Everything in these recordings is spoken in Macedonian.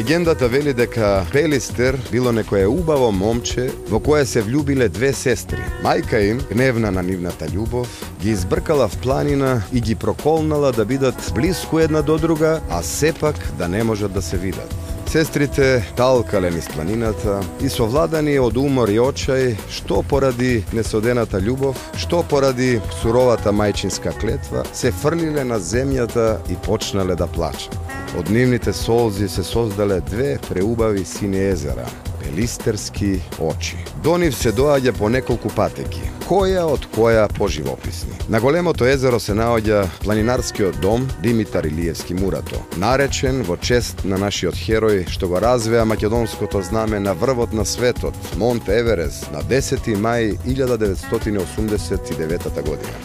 Легендата вели дека Пелистер било некое убаво момче во кое се влюбиле две сестри. Мајка им, гневна на нивната љубов, ги избркала в планина и ги проколнала да бидат блиску една до друга, а сепак да не можат да се видат. Сестрите талкале низ планината и совладани од умор и очај, што поради несодената љубов, што поради суровата мајчинска клетва, се фрлиле на земјата и почнале да плачат. Од нивните солзи се создале две преубави сини езера, Пелистерски очи. До нив се доаѓа по неколку патеки, која од која поживописни. На големото езеро се наоѓа планинарскиот дом Димитар Илиевски Мурато, наречен во чест на нашиот херој што го развеа македонското знаме на врвот на светот, Монт Еверест, на 10 мај 1989 година.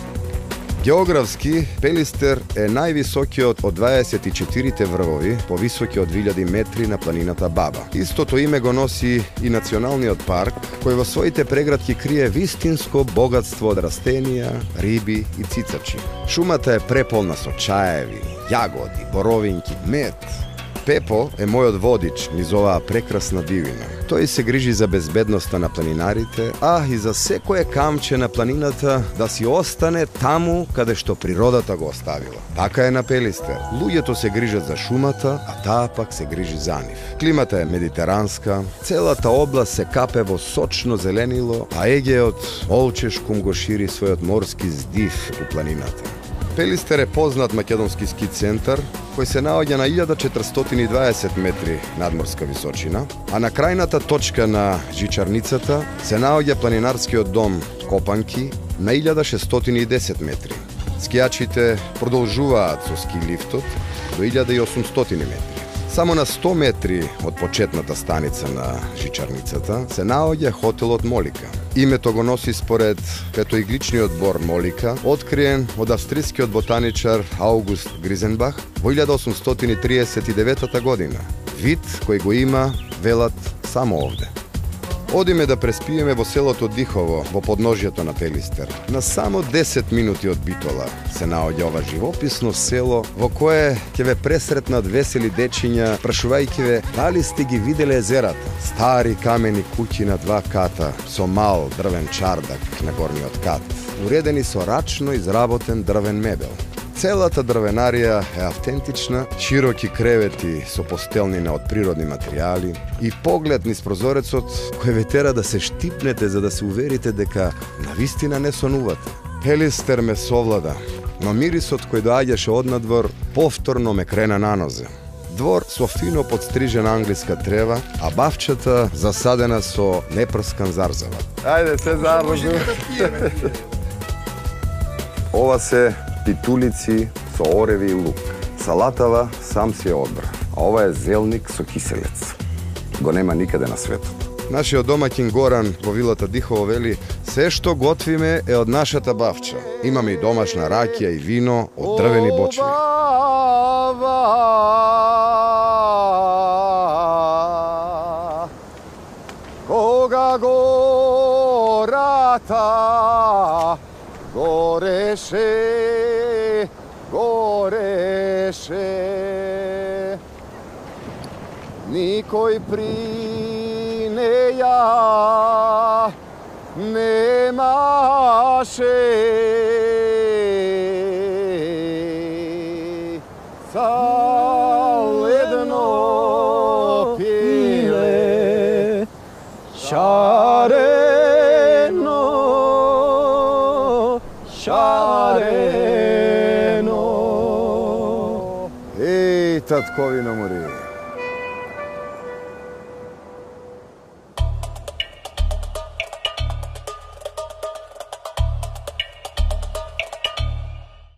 Географски, Пелистер е највисокиот од 24 врвови, повисоки од 1000 метри на планината Баба. Истото име го носи и националниот парк, кој во своите преградки крие вистинско богатство од растенија, риби и цицачи. Шумата е преполна со чаеви, јагоди, боровинки, мед. Пепо е мојот водич низ оваа прекрасна дивина. Тој се грижи за безбедноста на планинарите, а и за секое камче на планината да си остане таму каде што природата го оставила. Така е на Пелистер. Луѓето се грижат за шумата, а таа пак се грижи за нив. Климата е медитеранска, целата област се капе во сочно зеленило, а Егеот олчешкум го шири својот морски здив у планината. Пелистер е познат македонски ски центар, кој се наоѓа на 1420 метри надморска височина, а на крајната точка на Жичарницата се наоѓа планинарскиот дом Копанки на 1610 метри. Скијачите продолжуваат со ски лифтот до 1800 метри. Само на 100 метри од почетната станица на Жичарницата се наоѓа хотелот Молика. Името го носи според петоигличниот бор Молика, откриен од австрискиот ботаничар Аугуст Гризенбах во 1839 година. Вид кој го има, велат, само овде. Одиме да преспиеме во селото Дихово, во подножјето на Пелистер. На само 10 минути од Битола се наоѓа ова живописно село во кое ќе ве пресретнат весели дечиња, прашувајќи ве дали сте ги виделе езерата. Стари камени куќи на 2 ката со мал дрвен чардак на горниот кат, уредени со рачно изработен дрвен мебел. Целата дрвенарија е автентична, широки кревети со постелнина од природни материјали и поглед низ прозорецот кој ве тера да се штипнете за да се уверите дека навистина не сонувате. Пелистер ме совлада, но мирисот кој доаѓаше однадвор повторно ме крена на нозе. Двор со фино подстрижена англиска трева, а бавчата засадена со непрскан зарзават. Ајде, се зарзу. Ова се питулици со ореви и лук. Салатава сам си ја одбра, а ова е зелник со киселец. Го нема никаде на светот. Нашиот домаќин Горан во вилата Дихово вели: се што готвиме е од нашата бавча. Имаме и домашна ракија и вино од дрвени бочви. Кога гората гореше, гореше, никој при неја немаше. Саледно пиле, шарено, шарено. Еј, татковино мори.